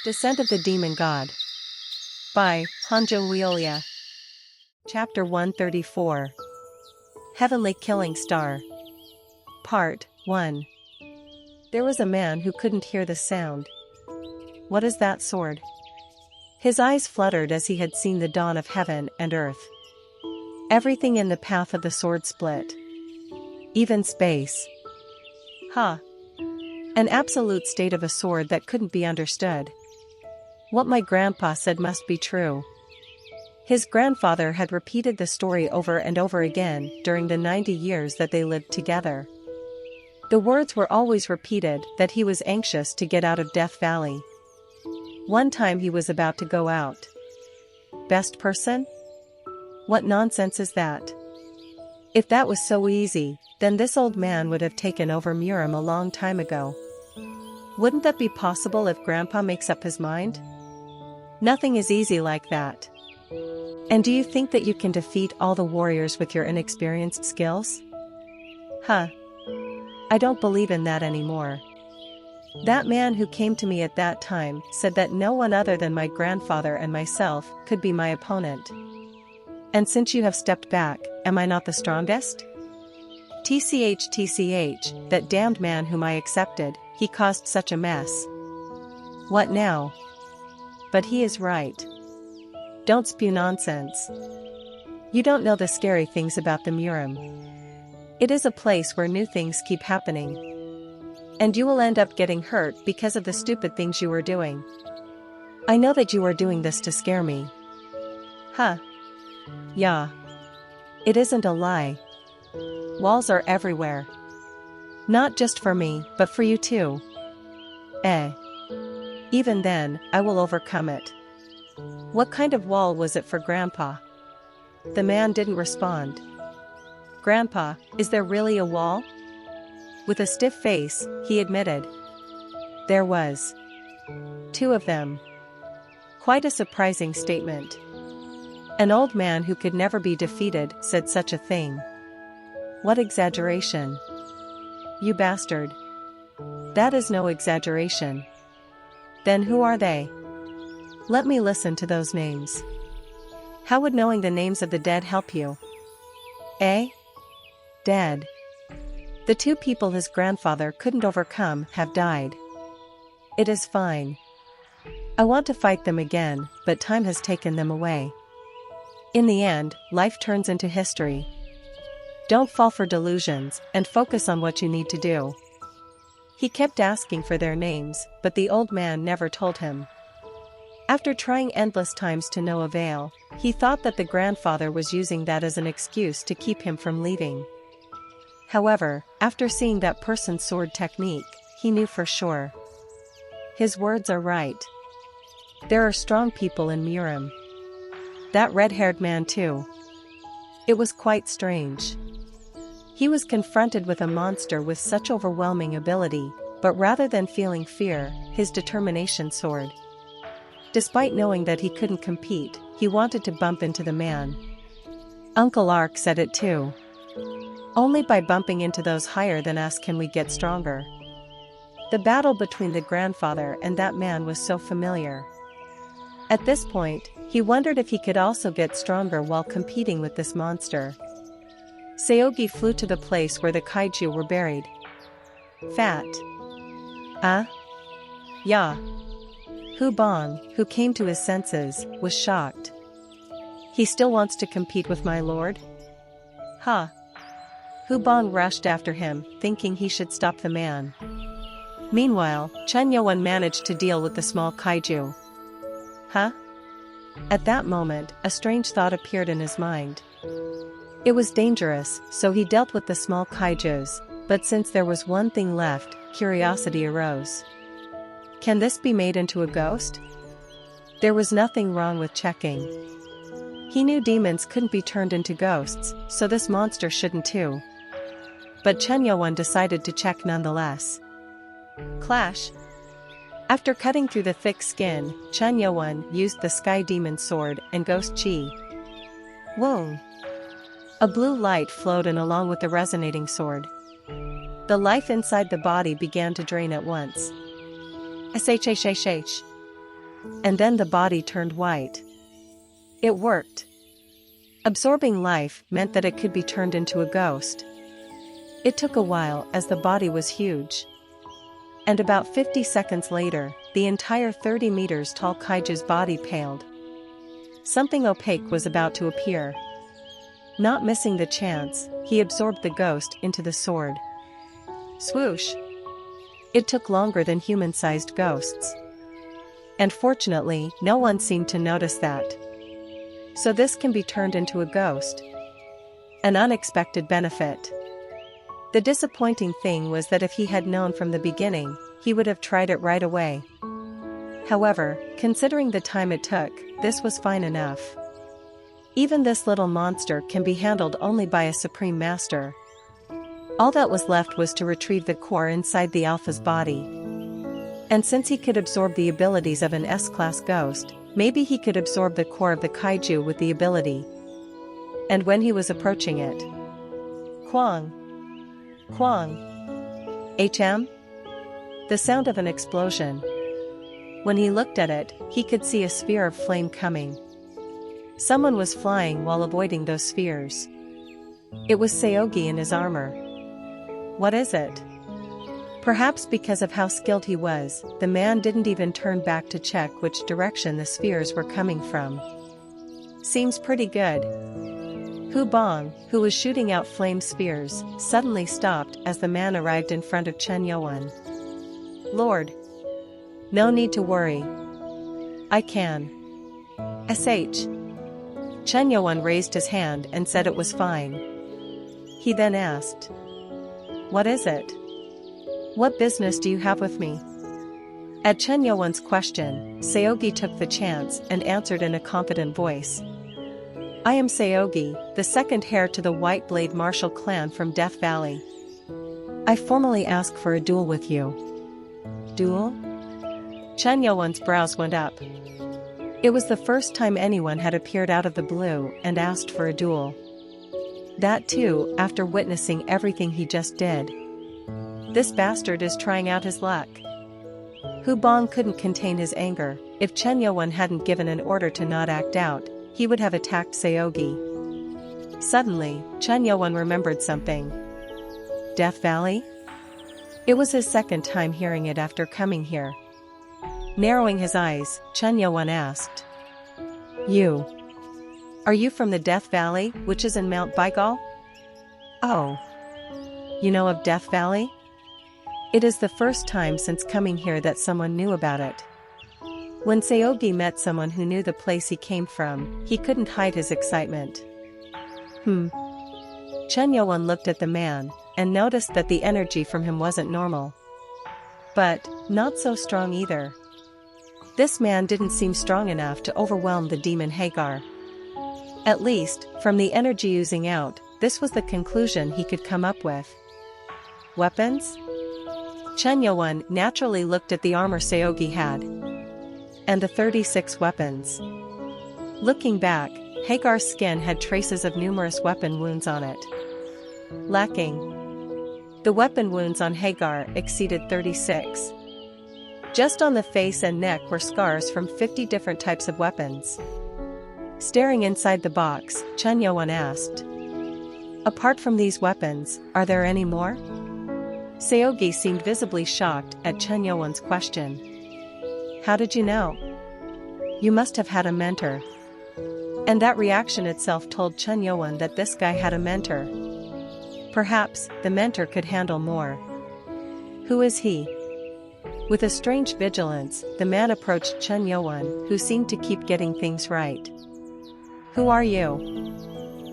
Descent of the Demon God. By Hanjo Wiolia. Chapter 134. Heavenly Killing Star. Part 1. There was a man who couldn't hear the sound. What is that sword? His eyes fluttered as he had seen the dawn of heaven and earth. Everything in the path of the sword split. Even space. An absolute state of a sword that couldn't be understood. What my grandpa said must be true. His grandfather had repeated the story over and over again during the 90 years that they lived together. The words were always repeated that he was anxious to get out of Death Valley. One time he was about to go out. Best person? What nonsense is that? If that was so easy, then this old man would have taken over Murim a long time ago. Wouldn't that be possible if Grandpa makes up his mind? Nothing is easy like that. And do you think that you can defeat all the warriors with your inexperienced skills? I don't believe in that anymore. That man who came to me at that time said that no one other than my grandfather and myself could be my opponent. And since you have stepped back, am I not the strongest? TCH, that damned man whom I accepted, he caused such a mess. What now? But he is right. Don't spew nonsense. You don't know the scary things about the Murim. It is a place where new things keep happening. And you will end up getting hurt because of the stupid things you were doing. I know that you are doing this to scare me. Yeah. It isn't a lie. Walls are everywhere. Not just for me, but for you too. Even then, I will overcome it. What kind of wall was it for Grandpa? The man didn't respond. Grandpa, is there really a wall? With a stiff face, he admitted. There was. 2 of them. Quite a surprising statement. An old man who could never be defeated said such a thing. What exaggeration. You bastard. That is no exaggeration. Then who are they? Let me listen to those names. How would knowing the names of the dead help you? Dead. The 2 people his grandfather couldn't overcome have died. It is fine. I want to fight them again, but time has taken them away. In the end, life turns into history. Don't fall for delusions, and focus on what you need to do. He kept asking for their names, but the old man never told him. After trying endless times to no avail, he thought that the grandfather was using that as an excuse to keep him from leaving. However, after seeing that person's sword technique, he knew for sure. His words are right. There are strong people in Murim. That red-haired man too. It was quite strange. He was confronted with a monster with such overwhelming ability, but rather than feeling fear, his determination soared. Despite knowing that he couldn't compete, he wanted to bump into the man. Uncle Ark said it too. Only by bumping into those higher than us can we get stronger. The battle between the grandfather and that man was so familiar. At this point, he wondered if he could also get stronger while competing with this monster. Seogi flew to the place where the kaiju were buried. Fat. Yeah. Hu Bong, who came to his senses, was shocked. He still wants to compete with my lord? Hu Bong rushed after him, thinking he should stop the man. Meanwhile, Chen Yuan managed to deal with the small kaiju. At that moment, a strange thought appeared in his mind. It was dangerous, so he dealt with the small kaijus, but since there was one thing left, curiosity arose. Can this be made into a ghost? There was nothing wrong with checking. He knew demons couldn't be turned into ghosts, so this monster shouldn't too. But Chen Yuan decided to check nonetheless. Clash. After cutting through the thick skin, Chen Yuan used the Sky Demon Sword and Ghost Chi. Whoa! A blue light flowed in along with the resonating sword. The life inside the body began to drain at once. SHHHH. And then the body turned white. It worked. Absorbing life meant that it could be turned into a ghost. It took a while as the body was huge. And about 50 seconds later, the entire 30 meters tall kaiju's body paled. Something opaque was about to appear. Not missing the chance, he absorbed the ghost into the sword. Swoosh! It took longer than human-sized ghosts. And fortunately, no one seemed to notice that. So this can be turned into a ghost. An unexpected benefit. The disappointing thing was that if he had known from the beginning, he would have tried it right away. However, considering the time it took, this was fine enough. Even this little monster can be handled only by a supreme master. All that was left was to retrieve the core inside the alpha's body. And since he could absorb the abilities of an S-class ghost, maybe he could absorb the core of the kaiju with the ability. And when he was approaching it, Kwang! Kwang! HM? The sound of an explosion. When he looked at it, he could see a sphere of flame coming. Someone was flying while avoiding those spheres. It was Seogi in his armor. What is it? Perhaps because of how skilled he was, the man didn't even turn back to check which direction the spheres were coming from. Seems pretty good. Hu Bong, who was shooting out flame spheres, suddenly stopped as the man arrived in front of Chen Yuan. Lord! No need to worry. I can. SH. Chen Yuan raised his hand and said it was fine. He then asked, "What is it? What business do you have with me?" At Chen Yuan's question, Seogi took the chance and answered in a confident voice. I am Seogi, the second heir to the White Blade martial clan from Death Valley. I formally ask for a duel with you. Duel? Chen Yuan's brows went up. It was the first time anyone had appeared out of the blue and asked for a duel. That too, after witnessing everything he just did. This bastard is trying out his luck. Hu Bong couldn't contain his anger. If Chen Yuan hadn't given an order to not act out, he would have attacked Seogi. Suddenly, Chen Yuan remembered something. Death Valley? It was his second time hearing it after coming here. Narrowing his eyes, Chen Yuan asked. Are you from the Death Valley, which is in Mount Baigal? Oh. You know of Death Valley? It is the first time since coming here that someone knew about it. When Seogi met someone who knew the place he came from, he couldn't hide his excitement. Chen Yuan looked at the man, and noticed that the energy from him wasn't normal. But, not so strong either. This man didn't seem strong enough to overwhelm the demon Hagar. At least, from the energy oozing out, this was the conclusion he could come up with. Weapons? Chen Yuan naturally looked at the armor Seogi had. And the 36 weapons. Looking back, Hagar's skin had traces of numerous weapon wounds on it. Lacking. The weapon wounds on Hagar exceeded 36. Just on the face and neck were scars from 50 different types of weapons. Staring inside the box, Chen Yuan asked. Apart from these weapons, are there any more? Seogi seemed visibly shocked at Chen Yuan's question. How did you know? You must have had a mentor. And that reaction itself told Chen Yuan that this guy had a mentor. Perhaps, the mentor could handle more. Who is he? With a strange vigilance, the man approached Chen Yuan, who seemed to keep getting things right. Who are you?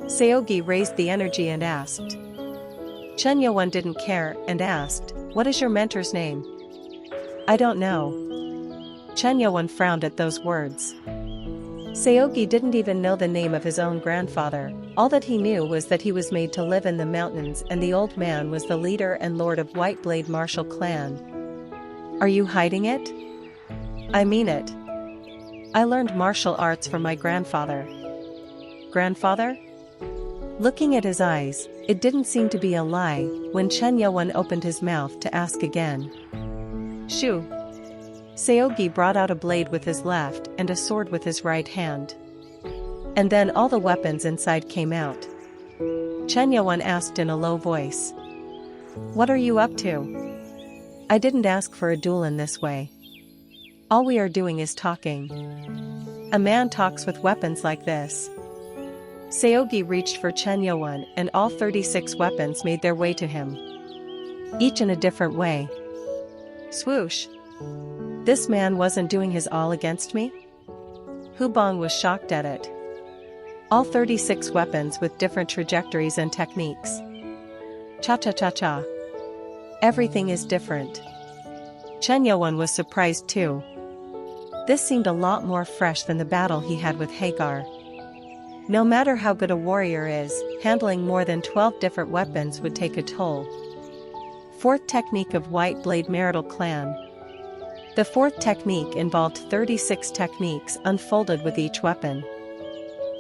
Seogi raised the energy and asked. Chen Yuan didn't care and asked, what is your mentor's name? I don't know. Chen Yuan frowned at those words. Seogi didn't even know the name of his own grandfather. All that he knew was that he was made to live in the mountains and the old man was the leader and lord of White Blade martial clan. Are you hiding it? I mean it. I learned martial arts from my grandfather. Grandfather? Looking at his eyes, it didn't seem to be a lie when Chen Yuan opened his mouth to ask again. Shoo. Seogi brought out a blade with his left and a sword with his right hand. And then all the weapons inside came out. Chen Yuan asked in a low voice. "What are you up to?" "I didn't ask for a duel in this way. All we are doing is talking." "A man talks with weapons like this." Seogi reached for Chen Yuan and all 36 weapons made their way to him. Each in a different way. Swoosh! This man wasn't doing his all against me? Hu Bong was shocked at it. All 36 weapons with different trajectories and techniques. Cha-cha-cha-cha. Everything is different. Chen Yuan was surprised too. This seemed a lot more fresh than the battle he had with Hagar. No matter how good a warrior is, handling more than 12 different weapons would take a toll. Fourth technique of White Blade Marital Clan. The fourth technique involved 36 techniques unfolded with each weapon.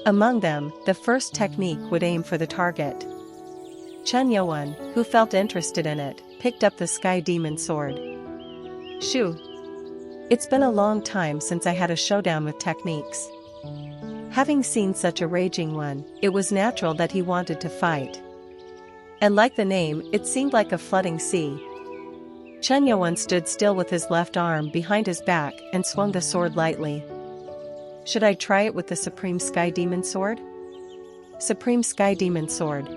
Among them, the first technique would aim for the target. Chen Yuan, who felt interested in it, picked up the Sky Demon Sword. Shoo! It's been a long time since I had a showdown with techniques. Having seen such a raging one, it was natural that he wanted to fight. And like the name, it seemed like a flooding sea. Chen Yuan stood still with his left arm behind his back and swung the sword lightly. Should I try it with the Supreme Sky Demon Sword? Supreme Sky Demon Sword.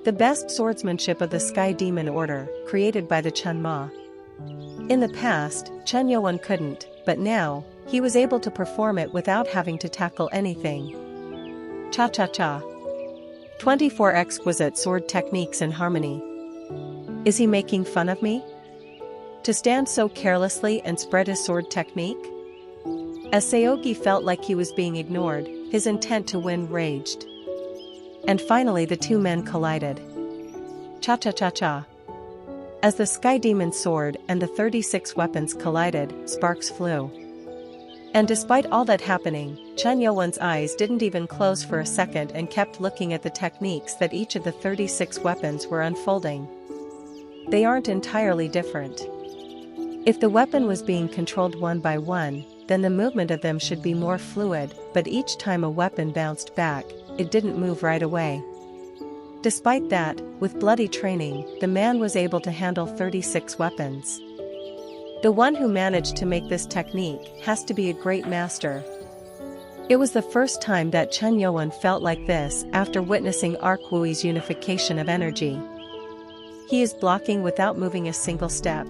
The best swordsmanship of the Sky Demon Order, created by the Chen Ma. In the past, Chen Yuan couldn't, but now, he was able to perform it without having to tackle anything. Cha-cha-cha. 24 exquisite sword techniques in harmony. Is he making fun of me? To stand so carelessly and spread his sword technique? As Seogi felt like he was being ignored, his intent to win raged. And finally the two men collided. Cha-cha-cha-cha. As the Sky Demon Sword and the 36 weapons collided, sparks flew. And despite all that happening, Chen Yuan's eyes didn't even close for a second and kept looking at the techniques that each of the 36 weapons were unfolding. They aren't entirely different. If the weapon was being controlled one by one, then the movement of them should be more fluid, but each time a weapon bounced back, it didn't move right away. Despite that, with bloody training, the man was able to handle 36 weapons. The one who managed to make this technique has to be a great master. It was the first time that Chen Yuan felt like this after witnessing Arc Wui's unification of energy. He is blocking without moving a single step.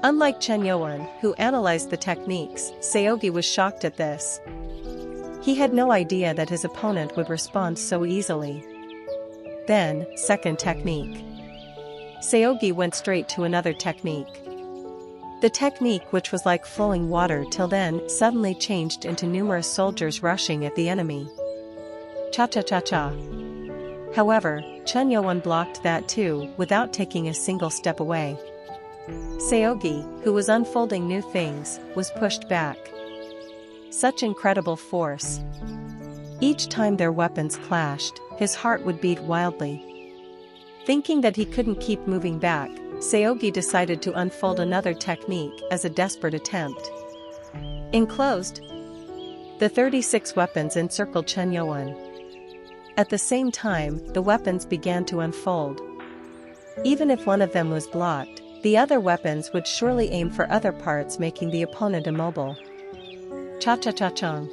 Unlike Chen Yuan, who analyzed the techniques, Seogi was shocked at this. He had no idea that his opponent would respond so easily. Then, second technique. Seogi went straight to another technique. The technique, which was like flowing water till then, suddenly changed into numerous soldiers rushing at the enemy. Cha-cha-cha-cha. However, Chen Yuan blocked that too, without taking a single step away. Seogi, who was unfolding new things, was pushed back. Such incredible force. Each time their weapons clashed, his heart would beat wildly. Thinking that he couldn't keep moving back, Seogi decided to unfold another technique as a desperate attempt. Enclosed, the 36 weapons encircled Chen Yuan. At the same time, the weapons began to unfold. Even if one of them was blocked, the other weapons would surely aim for other parts, making the opponent immobile. Cha-cha-cha-chong.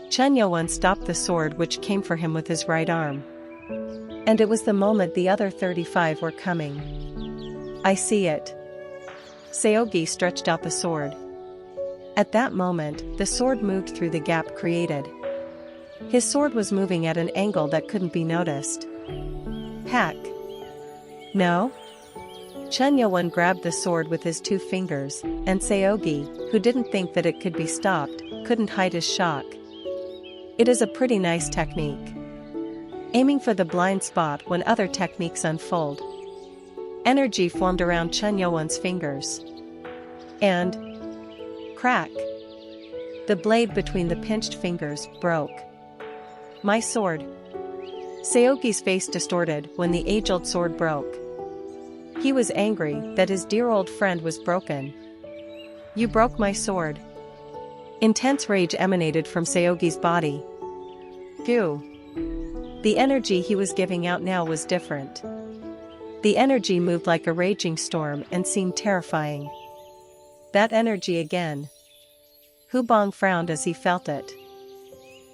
Chen Yuan stopped the sword which came for him with his right arm. And it was the moment the other 35 were coming. I see it. Seogi stretched out the sword. At that moment, the sword moved through the gap created. His sword was moving at an angle that couldn't be noticed. Hack. No? Chen Yuan grabbed the sword with his 2 fingers, and Seogi, who didn't think that it could be stopped, couldn't hide his shock. It is a pretty nice technique. Aiming for the blind spot when other techniques unfold. Energy formed around Chen Yuan's fingers. And crack! The blade between the pinched fingers broke. My sword. Seogi's face distorted when the age-old sword broke. He was angry that his dear old friend was broken. You broke my sword. Intense rage emanated from Seogi's body. Goo. The energy he was giving out now was different. The energy moved like a raging storm and seemed terrifying. That energy again. Hubong frowned as he felt it.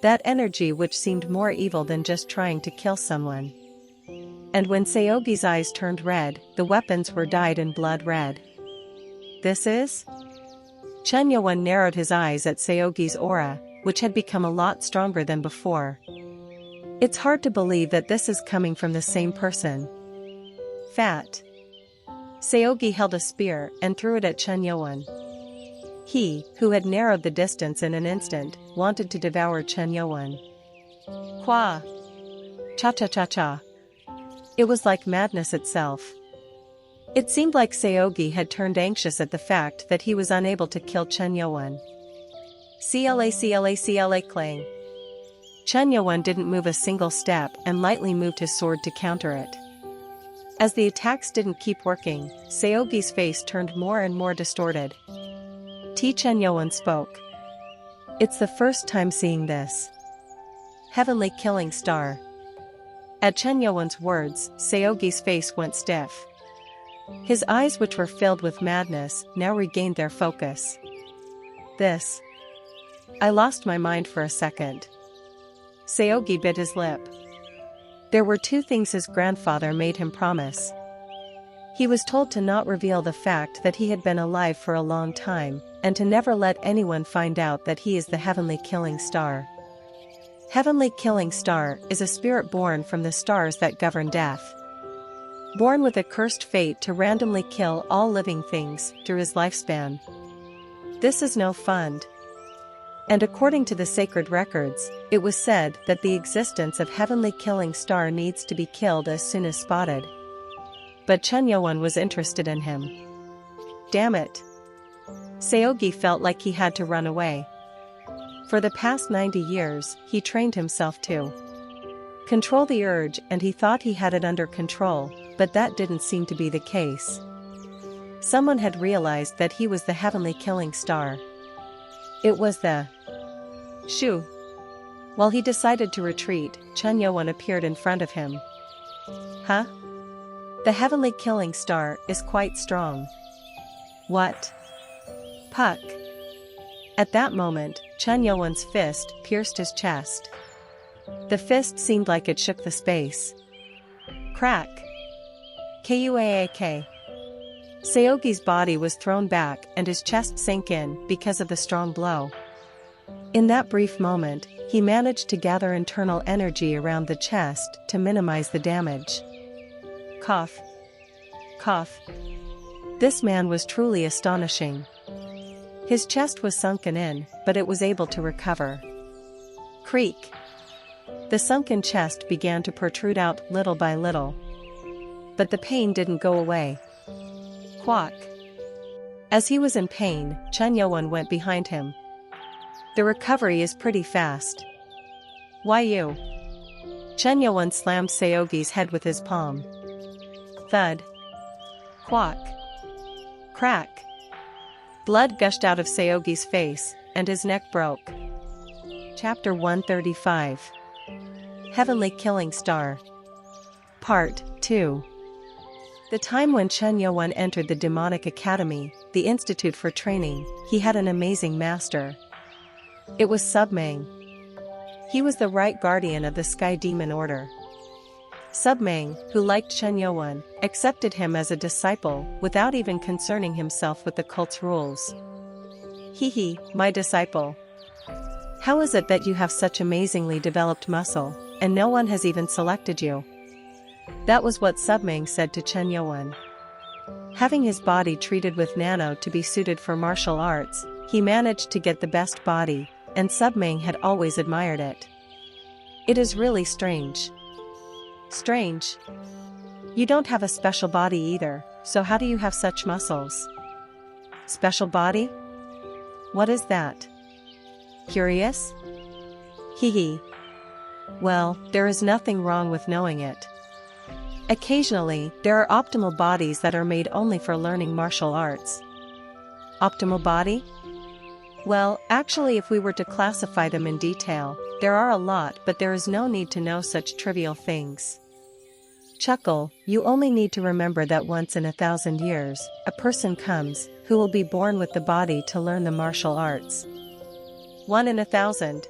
That energy which seemed more evil than just trying to kill someone. And when Seogi's eyes turned red, the weapons were dyed in blood red. This is? Chen Yuan narrowed his eyes at Seogi's aura, which had become a lot stronger than before. It's hard to believe that this is coming from the same person. Fat. Seogi held a spear and threw it at Chen Yuan. He, who had narrowed the distance in an instant, wanted to devour Chen Yuan. Hua! Cha-cha-cha-cha. It was like madness itself. It seemed like Seogi had turned anxious at the fact that he was unable to kill Chen Yuan. Cla clang. Chen Yuan didn't move a single step and lightly moved his sword to counter it. As the attacks didn't keep working, Seogi's face turned more and more distorted. Chen Yuan spoke. It's the first time seeing this. Heavenly killing star. At Chen Yuan's words, Seogi's face went stiff. His eyes, which were filled with madness, now regained their focus. This. I lost my mind for a second. Seogi bit his lip. There were two things his grandfather made him promise. He was told to not reveal the fact that he had been alive for a long time, and to never let anyone find out that he is the heavenly killing star. Heavenly killing star is a spirit born from the stars that govern death. Born with a cursed fate to randomly kill all living things through his lifespan. This is no fun. And according to the sacred records, it was said that the existence of heavenly killing star needs to be killed as soon as spotted. But Chen Yuan was interested in him. Damn it. Seogi felt like he had to run away. For the past 90 years, he trained himself to control the urge, and he thought he had it under control, but that didn't seem to be the case. Someone had realized that he was the heavenly killing star. It was the Shu. While he decided to retreat, Chen Yuan appeared in front of him. Huh? The heavenly killing star is quite strong. What? Puck. At that moment, Chen Yuan's fist pierced his chest. The fist seemed like it shook the space. Crack. Kuaak. Seogi's body was thrown back and his chest sank in because of the strong blow. In that brief moment, he managed to gather internal energy around the chest to minimize the damage. Cough. Cough. This man was truly astonishing. His chest was sunken in, but it was able to recover. Creak. The sunken chest began to protrude out little by little. But the pain didn't go away. Quack. As he was in pain, Chen Yuan went behind him. The recovery is pretty fast. Why you? Chen Yuan slammed Seogi's head with his palm. Thud. Quack. Crack. Blood gushed out of Seogi's face, and his neck broke. Chapter 135. Heavenly Killing Star. Part 2. The time when Chen Yuan entered the Demonic Academy, the institute for training, he had an amazing master. It was Submang. He was the right guardian of the Sky Demon Order. Submang, who liked Chen Yuan, accepted him as a disciple without even concerning himself with the cult's rules. Hee, my disciple. How is it that you have such amazingly developed muscle, and no one has even selected you? That was what Submang said to Chen Yuan. Having his body treated with nano to be suited for martial arts, he managed to get the best body, and Submang had always admired it. It is really strange. Strange. You don't have a special body either, so how do you have such muscles? Special body? What is that? Curious? Hee. Well, there is nothing wrong with knowing it. Occasionally, there are optimal bodies that are made only for learning martial arts. Optimal body? Well, actually, if we were to classify them in detail, there are a lot, but there is no need to know such trivial things. Chuckle, you only need to remember that once in 1,000 years, a person comes, who will be born with the body to learn the martial arts. 1 in 1,000.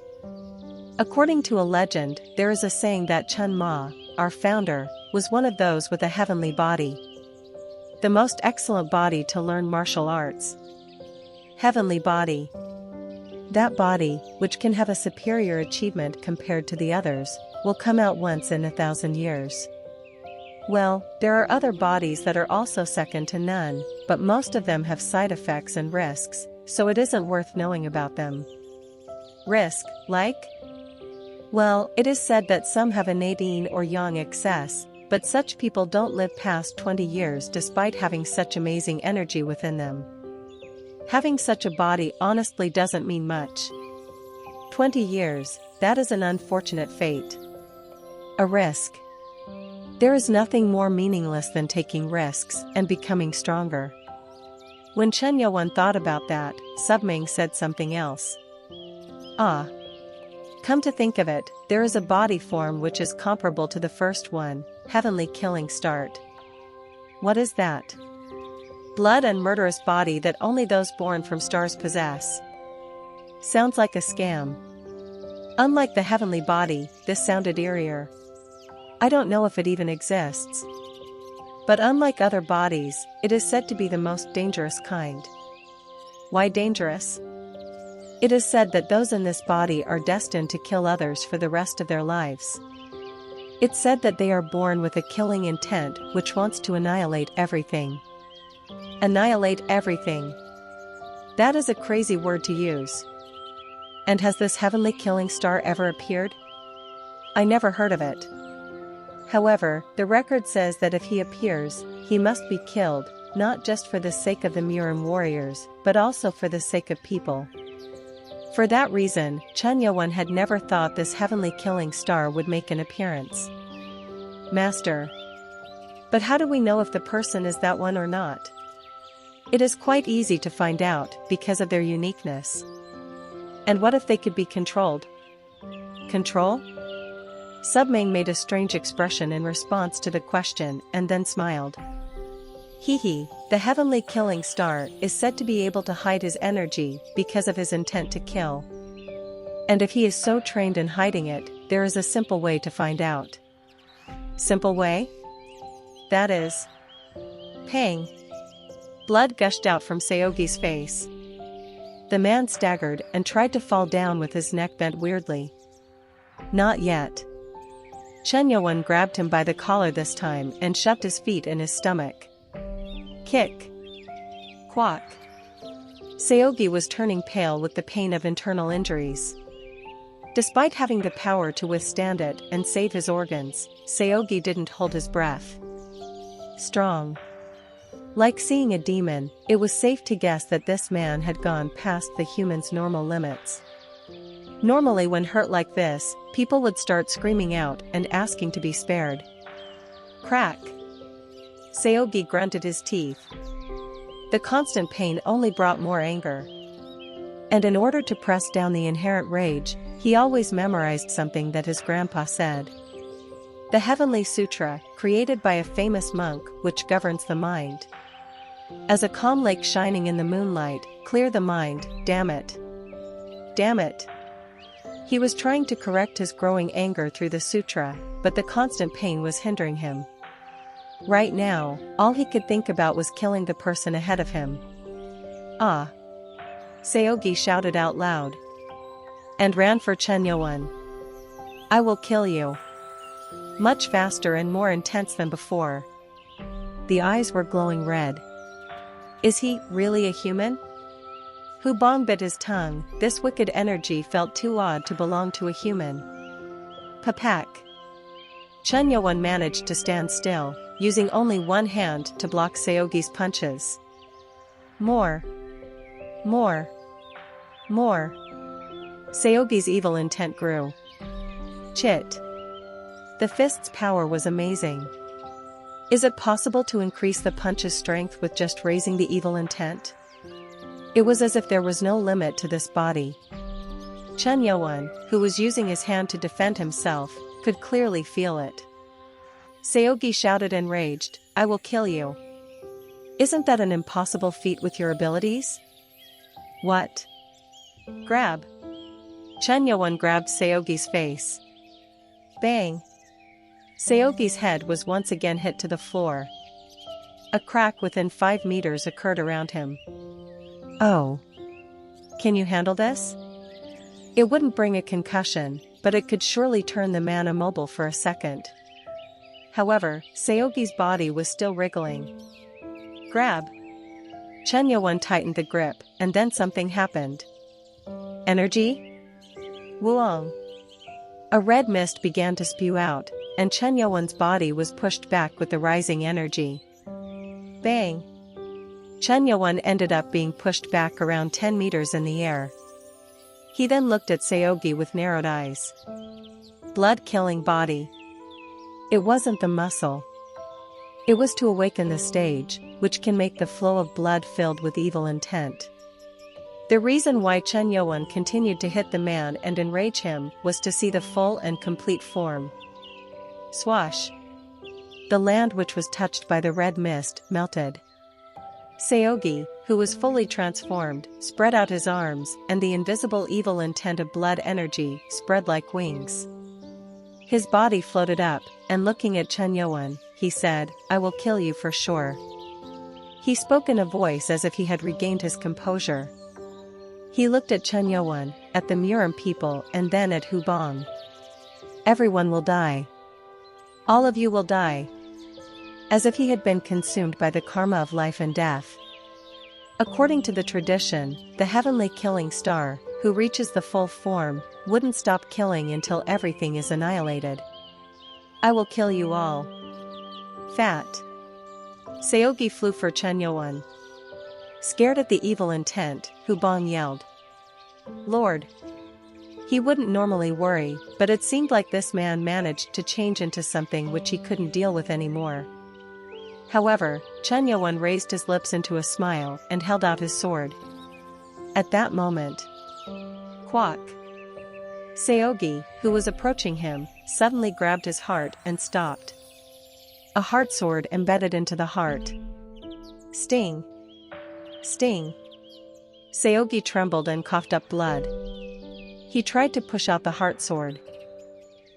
According to a legend, there is a saying that Chun Ma, our founder, was one of those with a heavenly body. The most excellent body to learn martial arts. Heavenly body. That body, which can have a superior achievement compared to the others, will come out once in 1,000 years. Well, there are other bodies that are also second to none, but most of them have side effects and risks, so it isn't worth knowing about them. Risk, like? Well, it is said that some have innate yin or yang excess, but such people don't live past 20 years despite having such amazing energy within them. Having such a body honestly doesn't mean much. 20 years, that is an unfortunate fate. A risk. There is nothing more meaningless than taking risks and becoming stronger. When Chen Yuan thought about that, Subming said something else. Ah. Come to think of it, there is a body form which is comparable to the first one, heavenly killing start. What is that? Blood and murderous body that only those born from stars possess. Sounds like a scam. Unlike the heavenly body, this sounded eerier. I don't know if it even exists. But unlike other bodies, it is said to be the most dangerous kind. Why dangerous? It is said that those in this body are destined to kill others for the rest of their lives. It's said that they are born with a killing intent which wants to annihilate everything. Annihilate everything. That is a crazy word to use. And has this heavenly killing star ever appeared? I never heard of it. However, the record says that if he appears, he must be killed, not just for the sake of the Murim warriors, but also for the sake of people. For that reason, Chen Yuan had never thought this heavenly killing star would make an appearance. Master. But how do we know if the person is that one or not? It is quite easy to find out, because of their uniqueness. And what if they could be controlled? Control? Subming made a strange expression in response to the question and then smiled. Hehe, the heavenly killing star is said to be able to hide his energy because of his intent to kill. And if he is so trained in hiding it, there is a simple way to find out. Simple way? That is... Pang. Blood gushed out from Seogi's face. The man staggered and tried to fall down with his neck bent weirdly. Not yet. Chen Yuan grabbed him by the collar this time and shoved his feet in his stomach. Kick. Quack. Seogi was turning pale with the pain of internal injuries. Despite having the power to withstand it and save his organs, Seogi didn't hold his breath. Strong. Like seeing a demon, it was safe to guess that this man had gone past the human's normal limits. Normally when hurt like this, people would start screaming out and asking to be spared. Crack. Seogi grunted his teeth. The constant pain only brought more anger. And in order to press down the inherent rage, he always memorized something that his grandpa said. The Heavenly Sutra, created by a famous monk, which governs the mind. As a calm lake shining in the moonlight, clear the mind, damn it. Damn it. He was trying to correct his growing anger through the sutra, but the constant pain was hindering him. Right now, all he could think about was killing the person ahead of him. Ah! Seogi shouted out loud. And ran for Chen Yuan. I will kill you. Much faster and more intense than before. The eyes were glowing red. Is he really a human? Hu Bong bit his tongue. This wicked energy felt too odd to belong to a human. Papak. Chen Yuan managed to stand still, using only one hand to block Seogi's punches. More. More. More. Seogi's evil intent grew. Chit. The fist's power was amazing. Is it possible to increase the punch's strength with just raising the evil intent? It was as if there was no limit to this body. Chen Yuan, who was using his hand to defend himself, could clearly feel it. Seogi shouted enraged, "I will kill you. Isn't that an impossible feat with your abilities?" "What?" "Grab." Chen Yuan grabbed Seogi's face. Bang! Seogi's head was once again hit to the floor. A crack within 5 meters occurred around him. "Oh. Can you handle this?" It wouldn't bring a concussion, but it could surely turn the man immobile for a second. However, Seogi's body was still wriggling. "Grab." Chen Yuan tightened the grip, and then something happened. Energy? Wuong. A red mist began to spew out, and Chen Yuan's body was pushed back with the rising energy. Bang! Chen Yuan ended up being pushed back around 10 meters in the air. He then looked at Seogi with narrowed eyes. Blood-killing body. It wasn't the muscle. It was to awaken the stage, which can make the flow of blood filled with evil intent. The reason why Chen Yuan continued to hit the man and enrage him was to see the full and complete form. Swash! The land which was touched by the red mist melted. Seogi, who was fully transformed, spread out his arms, and the invisible evil intent of blood energy spread like wings. His body floated up, and looking at Chen Yuan, he said, "I will kill you for sure." He spoke in a voice as if he had regained his composure. He looked at Chen Yuan, at the Murim people, and then at Hu Bong. "Everyone will die. All of you will die." As if he had been consumed by the karma of life and death. According to the tradition, the heavenly killing star, who reaches the full form, wouldn't stop killing until everything is annihilated. "I will kill you all. Fat." Seogi flew for Chen Yuan. Scared at the evil intent, Hu Bong yelled. "Lord." He wouldn't normally worry, but it seemed like this man managed to change into something which he couldn't deal with anymore. However, Chen Yuan raised his lips into a smile and held out his sword. At that moment, quack! Seogi, who was approaching him, suddenly grabbed his heart and stopped. A heart sword embedded into the heart. Sting! Sting! Seogi trembled and coughed up blood. He tried to push out the heart sword.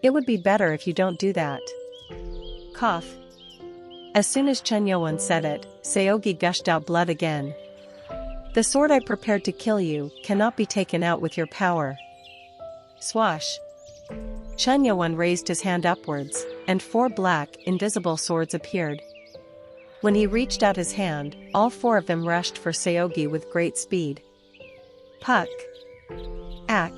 "It would be better if you don't do that." Cough. As soon as Chen Yuan said it, Seogi gushed out blood again. "The sword I prepared to kill you cannot be taken out with your power." Swash! Chen Yuan raised his hand upwards, and 4 black, invisible swords appeared. When he reached out his hand, all 4 of them rushed for Seogi with great speed. Puck! Ack!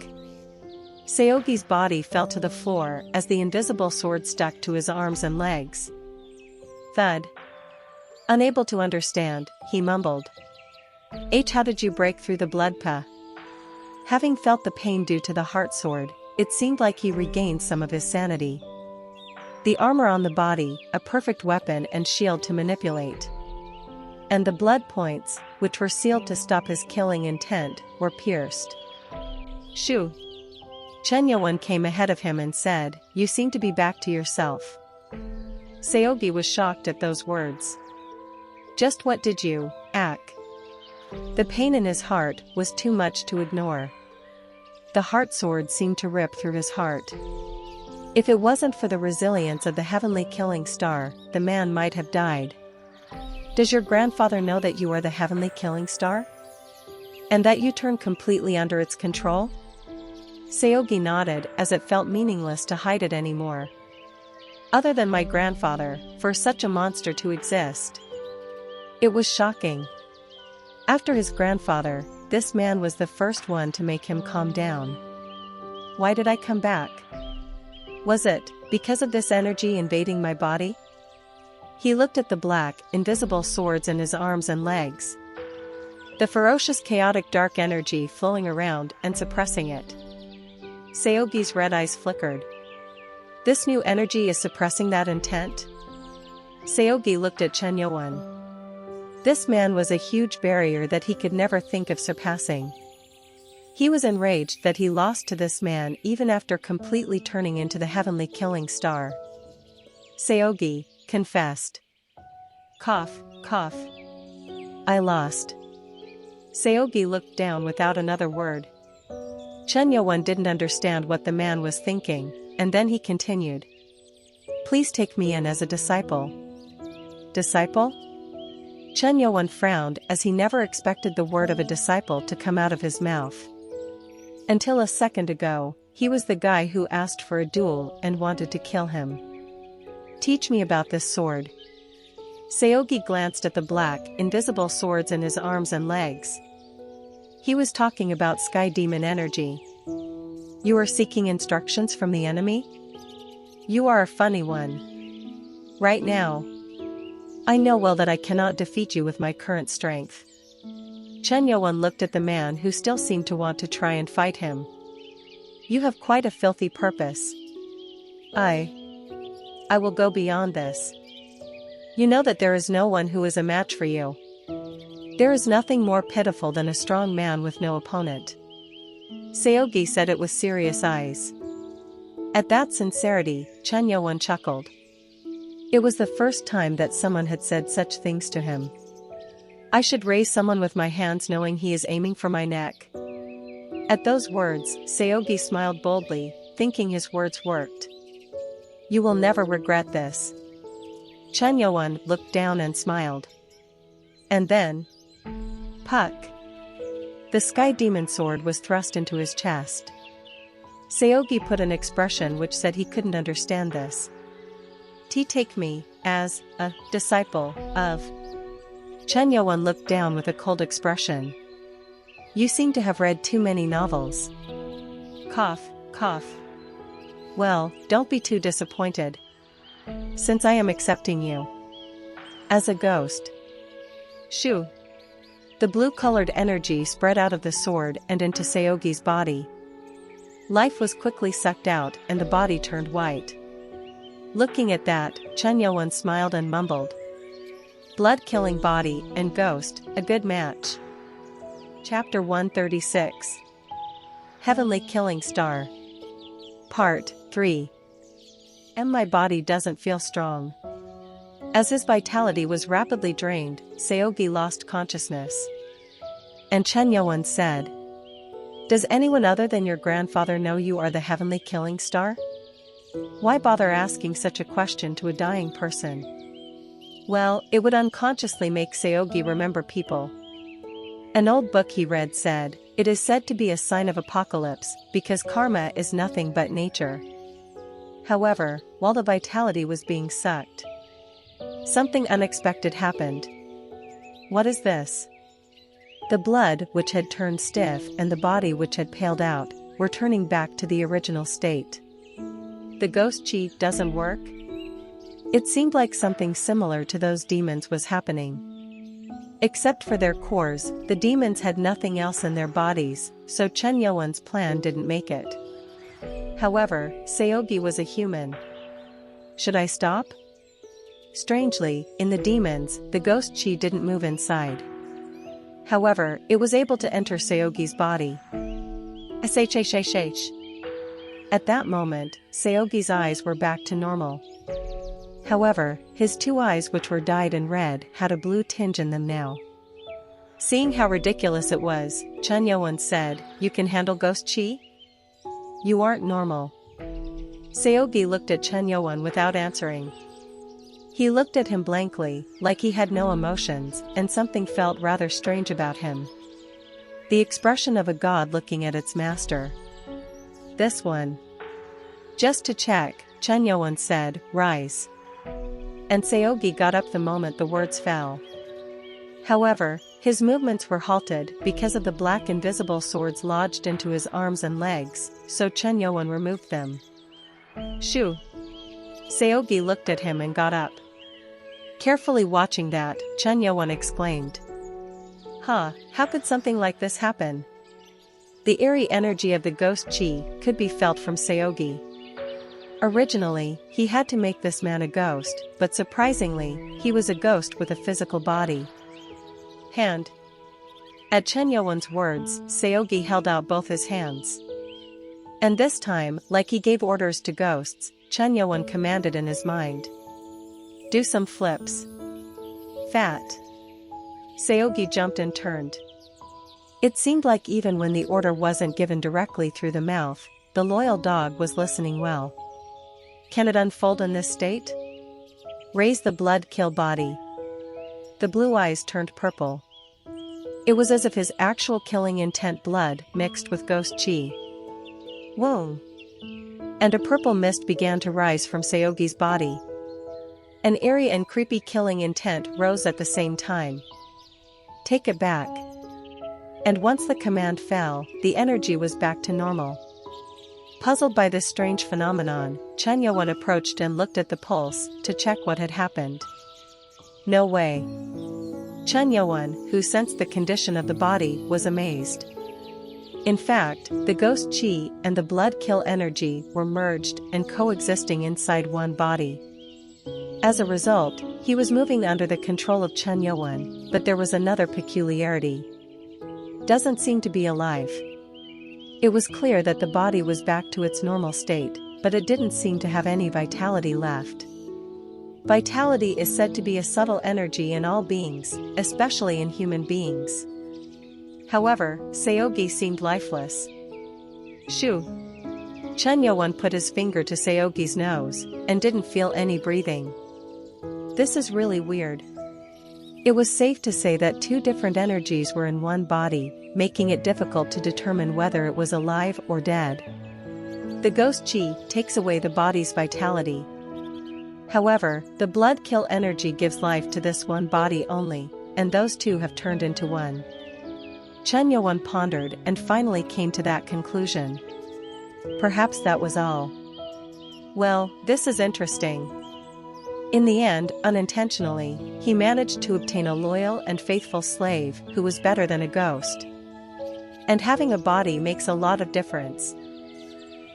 Seogi's body fell to the floor as the invisible sword stuck to his arms and legs. Thud. Unable to understand, he mumbled. How did you break through the blood puh?" Having felt the pain due to the heart sword, it seemed like he regained some of his sanity. The armor on the body, a perfect weapon and shield to manipulate. And the blood points, which were sealed to stop his killing intent, were pierced. Shoo! Chen Yuan came ahead of him and said, "You seem to be back to yourself." Seogi was shocked at those words. Just what did you, ack? The pain in his heart was too much to ignore. The heart sword seemed to rip through his heart. If it wasn't for the resilience of the heavenly killing star, the man might have died. Does your grandfather know that you are the heavenly killing star? And that you turn completely under its control? Seogi nodded as it felt meaningless to hide it anymore. Other than my grandfather, for such a monster to exist. It was shocking. After his grandfather, this man was the first one to make him calm down. Why did I come back? Was it because of this energy invading my body? He looked at the black, invisible swords in his arms and legs. The ferocious chaotic dark energy flowing around and suppressing it. Seogi's red eyes flickered. This new energy is suppressing that intent? Seogi looked at Chen Yuan. This man was a huge barrier that he could never think of surpassing. He was enraged that he lost to this man even after completely turning into the heavenly killing star. Seogi confessed. Cough, cough. I lost. Seogi looked down without another word. Chen Yowon didn't understand what the man was thinking, and then he continued. Please take me in as a disciple. Disciple? Chen Yowon frowned as he never expected the word of a disciple to come out of his mouth. Until a second ago, he was the guy who asked for a duel and wanted to kill him. Teach me about this sword. Seogi glanced at the black, invisible swords in his arms and legs. He was talking about sky demon energy. You are seeking instructions from the enemy? You are a funny one. Right now, I know well that I cannot defeat you with my current strength. Chen Yowon looked at the man who still seemed to want to try and fight him. You have quite a filthy purpose. I will go beyond this. You know that there is no one who is a match for you. There is nothing more pitiful than a strong man with no opponent. Seogi said it with serious eyes. At that sincerity, Chen Yowon chuckled. It was the first time that someone had said such things to him. I should raise someone with my hands knowing he is aiming for my neck. At those words, Seogi smiled boldly, thinking his words worked. You will never regret this. Chen Yowon looked down and smiled. And then, puck. The sky demon sword was thrust into his chest. Seogi put an expression which said he couldn't understand this. Take me as a disciple of. Chen Yowon looked down with a cold expression. You seem to have read too many novels. Cough, cough. Well, don't be too disappointed. Since I am accepting you as a ghost. Shoo. The blue-colored energy spread out of the sword and into Seogi's body. Life was quickly sucked out and the body turned white. Looking at that, Chen Yowon smiled and mumbled. Blood-killing body and ghost, a good match. Chapter 136. Heavenly Killing Star. Part 3. And my body doesn't feel strong. As his vitality was rapidly drained, Seogi lost consciousness. And Chen Yowon said, Does anyone other than your grandfather know you are the heavenly killing star? Why bother asking such a question to a dying person? Well, it would unconsciously make Seogi remember people. An old book he read said, It is said to be a sign of apocalypse, because karma is nothing but nature. However, while the vitality was being sucked, something unexpected happened. What is this? The blood, which had turned stiff, and the body, which had paled out, were turning back to the original state. The ghost chi doesn't work? It seemed like something similar to those demons was happening. Except for their cores, the demons had nothing else in their bodies, so Chen Yowon's plan didn't make it. However, Seogi was a human. Should I stop? Strangely, in the demons, the ghost chi didn't move inside. However, it was able to enter Seogi's body. Shh. At that moment, Seogi's eyes were back to normal. However, his two eyes, which were dyed in red, had a blue tinge in them now. Seeing how ridiculous it was, Chen Yowon said, You can handle ghost chi? You aren't normal. Seogi looked at Chen Yowon without answering. He looked at him blankly, like he had no emotions, and something felt rather strange about him. The expression of a god looking at its master. This one. Just to check, Chen Yowon said, Rise. And Seogi got up the moment the words fell. However, his movements were halted because of the black invisible swords lodged into his arms and legs, so Chen Yowon removed them. Shoo. Seogi looked at him and got up. Carefully watching that, Chen Yowon exclaimed. How could something like this happen? The eerie energy of the ghost chi could be felt from Seogi. Originally, he had to make this man a ghost, but surprisingly, he was a ghost with a physical body. Hand. At Chen Yowon's words, Seogi held out both his hands. And this time, like he gave orders to ghosts, Chen Yowon commanded in his mind. Do some flips. Fat. Seogi jumped and turned. It seemed like even when the order wasn't given directly through the mouth, the loyal dog was listening well. Can it unfold in this state? Raise the blood-kill body. The blue eyes turned purple. It was as if his actual killing intent blood mixed with ghost chi. Whoa! And a purple mist began to rise from Seogi's body. An eerie and creepy killing intent rose at the same time. Take it back. And once the command fell, the energy was back to normal. Puzzled by this strange phenomenon, Chen Yowon approached and looked at the pulse to check what had happened. No way. Chen Yowon, who sensed the condition of the body, was amazed. In fact, the ghost chi and the blood-kill energy were merged and coexisting inside one body. As a result, he was moving under the control of Chen Yowon, but there was another peculiarity. Doesn't seem to be alive. It was clear that the body was back to its normal state, but it didn't seem to have any vitality left. Vitality is said to be a subtle energy in all beings, especially in human beings. However, Seogi seemed lifeless. Shoo! Chen Yowon put his finger to Seogi's nose, and didn't feel any breathing. This is really weird. It was safe to say that two different energies were in one body, making it difficult to determine whether it was alive or dead. The ghost chi takes away the body's vitality. However, the blood-kill energy gives life to this one body only, and those two have turned into one. Chen Yowon pondered and finally came to that conclusion. Perhaps that was all. Well, this is interesting. In the end, unintentionally, he managed to obtain a loyal and faithful slave who was better than a ghost. And having a body makes a lot of difference.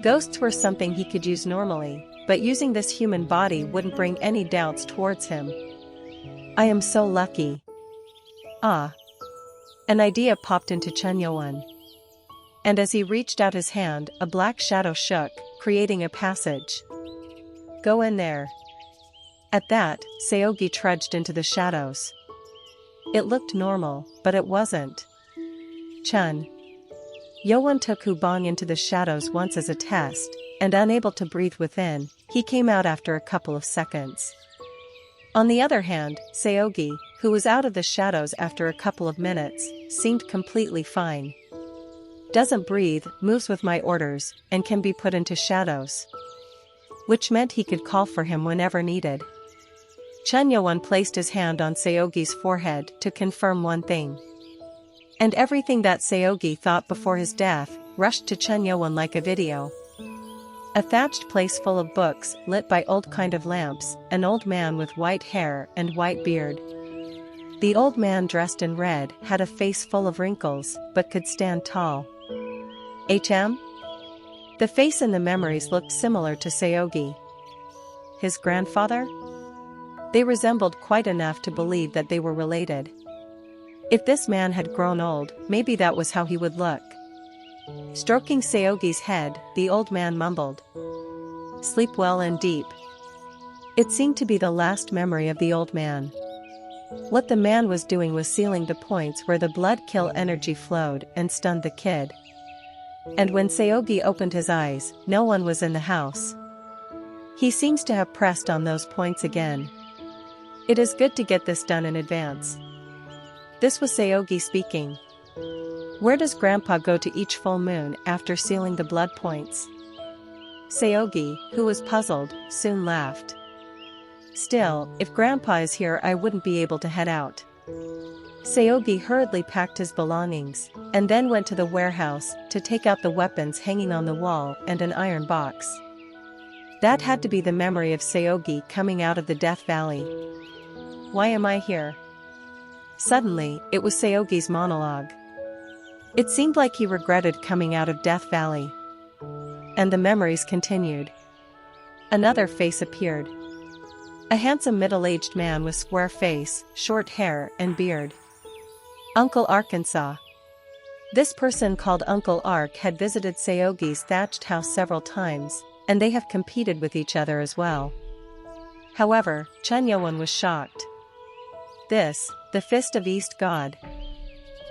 Ghosts were something he could use normally, but using this human body wouldn't bring any doubts towards him. I am so lucky. Ah. An idea popped into Chen Yowon. And as he reached out his hand, a black shadow shook, creating a passage. Go in there. At that, Seogi trudged into the shadows. It looked normal, but it wasn't. Chen Yowon took Hubong into the shadows once as a test, and unable to breathe within, he came out after a couple of seconds. On the other hand, Seogi, who was out of the shadows after a couple of minutes, seemed completely fine. Doesn't breathe, moves with my orders, and can be put into shadows. Which meant he could call for him whenever needed. Chen Yowon placed his hand on Seogi's forehead to confirm one thing. And everything that Seogi thought before his death rushed to Chen Yowon like a video. A thatched place full of books lit by old kind of lamps, an old man with white hair and white beard. The old man dressed in red had a face full of wrinkles, but could stand tall. HM? The face in the memories looked similar to Seogi. His grandfather? They resembled quite enough to believe that they were related. If this man had grown old, maybe that was how he would look. Stroking Seogi's head, the old man mumbled. Sleep well and deep. It seemed to be the last memory of the old man. What the man was doing was sealing the points where the blood-kill energy flowed and stunned the kid. And when Seogi opened his eyes, no one was in the house. He seems to have pressed on those points again. It is good to get this done in advance. This was Seogi speaking. Where does Grandpa go to each full moon after sealing the blood points? Seogi, who was puzzled, soon laughed. Still, if Grandpa is here I wouldn't be able to head out. Seogi hurriedly packed his belongings, and then went to the warehouse to take out the weapons hanging on the wall and an iron box. That had to be the memory of Seogi coming out of the Death Valley. Why am I here? Suddenly, it was Seogi's monologue. It seemed like he regretted coming out of Death Valley. And the memories continued. Another face appeared. A handsome middle-aged man with square face, short hair and beard. Uncle Arkansas. This person called Uncle Ark had visited Seogi's thatched house several times, and they have competed with each other as well. However, Chun Yo-won was shocked. This, the Fist of East God.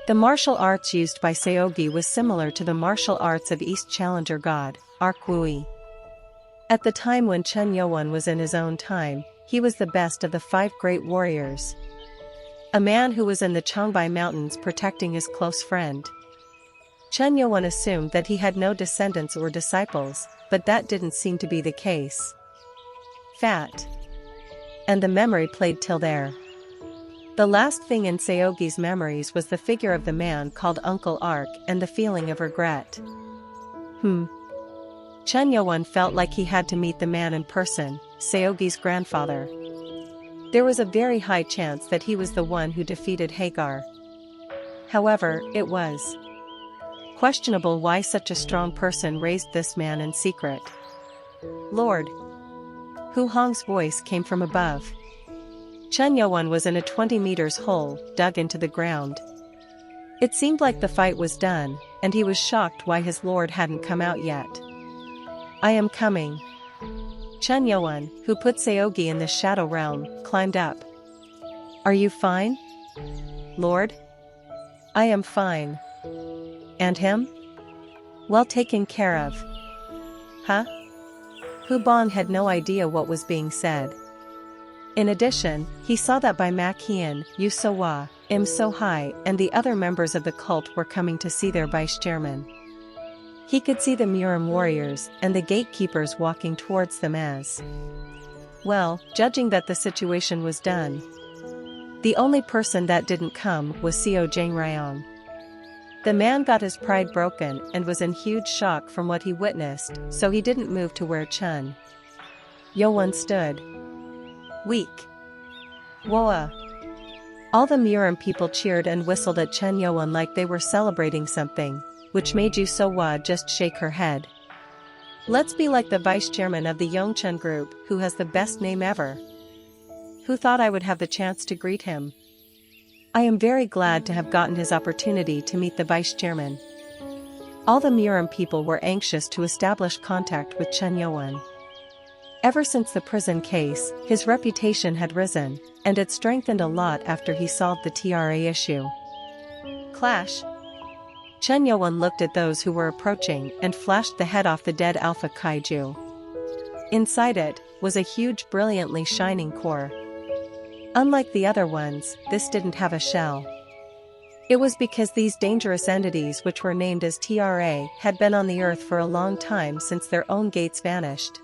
The martial arts used by Seogi was similar to the martial arts of East Challenger God, Ark Wui. At the time when Chun Yo-won was in his own time, he was the best of the 5 great warriors. A man who was in the Changbai Mountains protecting his close friend. Chun Yo-won assumed that he had no descendants or disciples, but that didn't seem to be the case. Fat. And the memory played till there. The last thing in Seogi's memories was the figure of the man called Uncle Ark and the feeling of regret. Chun Yo-won felt like he had to meet the man in person, Seogi's grandfather. There was a very high chance that he was the one who defeated Hagar. However, it was questionable why such a strong person raised this man in secret. Lord. Hu Hong's voice came from above. Chun Yo-won was in a 20 meters hole, dug into the ground. It seemed like the fight was done, and he was shocked why his lord hadn't come out yet. I am coming. Chun Yo-won, who put Seogi in the shadow realm, climbed up. Are you fine? Lord? I am fine. And him? Well taken care of. Huh? Hu Bong had no idea what was being said. In addition, he saw that Bai Mak Hien, Yu So-hwa, Im So-hai, and the other members of the cult were coming to see their vice chairman. He could see the Murim warriors and the gatekeepers walking towards them as well, judging that the situation was done. The only person that didn't come was Seo Jang Ryong. The man got his pride broken and was in huge shock from what he witnessed, so he didn't move to where Chun Yo-won stood. Weak. Woa. All the Murim people cheered and whistled at Chun Yo-won like they were celebrating something, which made Yu So-hwa just shake her head. Let's be like the vice chairman of the Yongchun group, who has the best name ever. Who thought I would have the chance to greet him? I am very glad to have gotten his opportunity to meet the vice chairman. All the Murim people were anxious to establish contact with Chun Yo-won. Ever since the prison case, his reputation had risen, and it strengthened a lot after he solved the TRA issue. Clash. Chun Yo-won looked at those who were approaching and flashed the head off the dead alpha kaiju. Inside it was a huge, brilliantly shining core. Unlike the other ones, this didn't have a shell. It was because these dangerous entities, which were named as TRA, had been on the earth for a long time since their own gates vanished.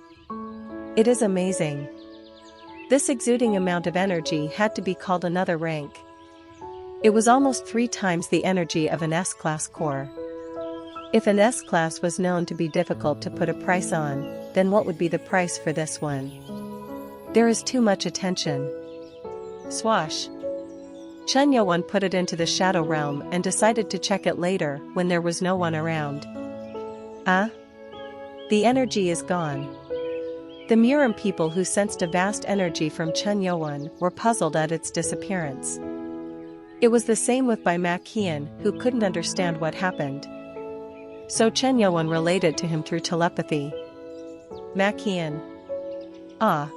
It is amazing. This exuding amount of energy had to be called another rank. It was almost 3 times the energy of an S-class core. If an S-class was known to be difficult to put a price on, then what would be the price for this one? There is too much attention. Swash. Chun Yo-won put it into the shadow realm and decided to check it later when there was no one around. The energy is gone. The Murim people who sensed a vast energy from Chun Yo-won were puzzled at its disappearance. It was the same with Bai Mak Hien, who couldn't understand what happened. So Chun Yo-won related to him through telepathy. Mak Hien. Ah.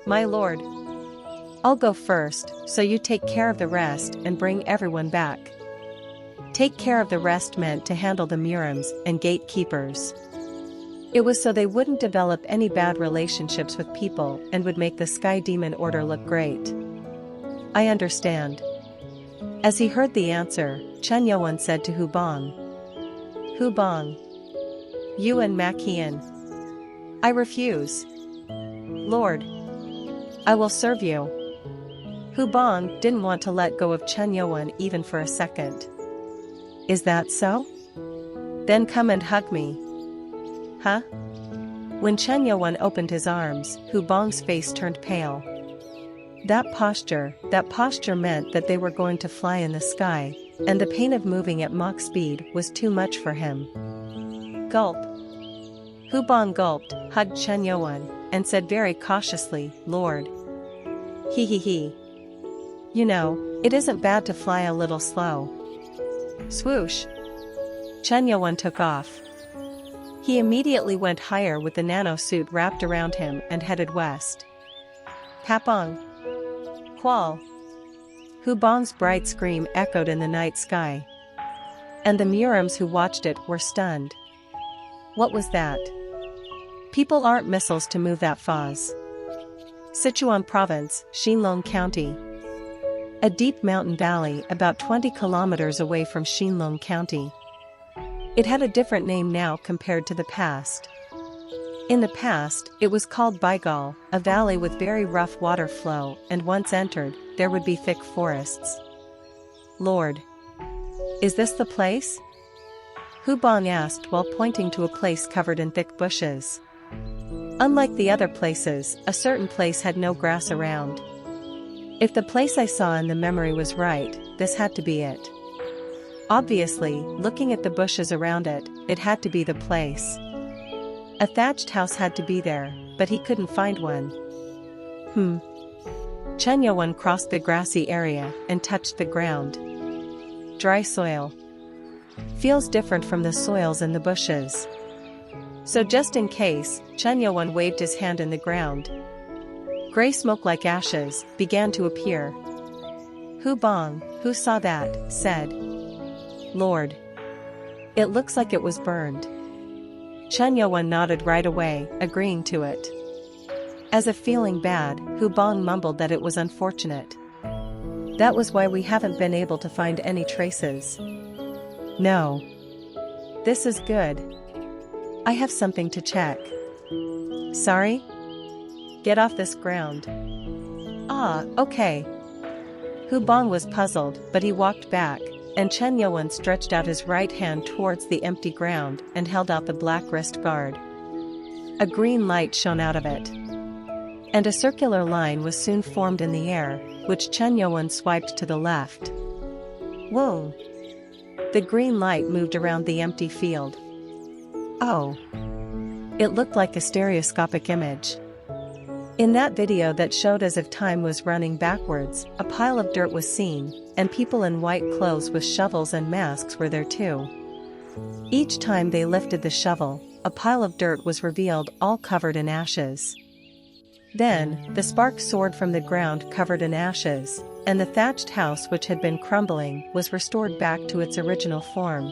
My lord. I'll go first, so you take care of the rest and bring everyone back. Take care of the rest meant to handle the Murims and gatekeepers. It was so they wouldn't develop any bad relationships with people and would make the Sky Demon Order look great. I understand. As he heard the answer, Chun Yo-won said to Hu Bong. Hu Bong. You and Mak Hien. I refuse. Lord. I will serve you. Hu Bong didn't want to let go of Chun Yo-won even for a second. Is that so? Then come and hug me. Huh? When Chun Yo-won opened his arms, Hu Bong's face turned pale. That posture meant that they were going to fly in the sky, and the pain of moving at Mach speed was too much for him. Gulp. Hu Bong gulped, hugged Chun Yo-won, and said very cautiously, Lord. He. You know, it isn't bad to fly a little slow. Swoosh! Chen Yuan took off. He immediately went higher with the nano-suit wrapped around him and headed west. Papong! Qual! Hu Bong's bright scream echoed in the night sky. And the Murims who watched it were stunned. What was that? People aren't missiles to move that fast. Sichuan Province, Xinlong County. A deep mountain valley about 20 kilometers away from Xinlong County. It had a different name now compared to the past. In the past, it was called Baigal, a valley with very rough water flow, and once entered, there would be thick forests. Lord! Is this the place? Hu Bong asked while pointing to a place covered in thick bushes. Unlike the other places, a certain place had no grass around. If the place I saw in the memory was right, this had to be it. Obviously, looking at the bushes around it, it had to be the place. A thatched house had to be there, but he couldn't find one. Chen Yuan crossed the grassy area and touched the ground. Dry soil. Feels different from the soils in the bushes. So just in case, Chen Yuan waved his hand in the ground. Gray smoke like ashes began to appear. Hu Bong, who saw that, said, Lord! It looks like it was burned. Chen Yuan nodded right away, agreeing to it. As if feeling bad, Hu Bong mumbled that it was unfortunate. That was why we haven't been able to find any traces. No. This is good. I have something to check. Sorry? Get off this ground. Ah, okay. Hu Bong was puzzled, but he walked back, and Chen Yuan stretched out his right hand towards the empty ground and held out the black wrist guard. A green light shone out of it. And a circular line was soon formed in the air, which Chen Yuan swiped to the left. Whoa! The green light moved around the empty field. Oh! It looked like a stereoscopic image. In that video that showed as if time was running backwards, a pile of dirt was seen, and people in white clothes with shovels and masks were there too. Each time they lifted the shovel, a pile of dirt was revealed, all covered in ashes. Then, the spark soared from the ground covered in ashes, and the thatched house which had been crumbling was restored back to its original form.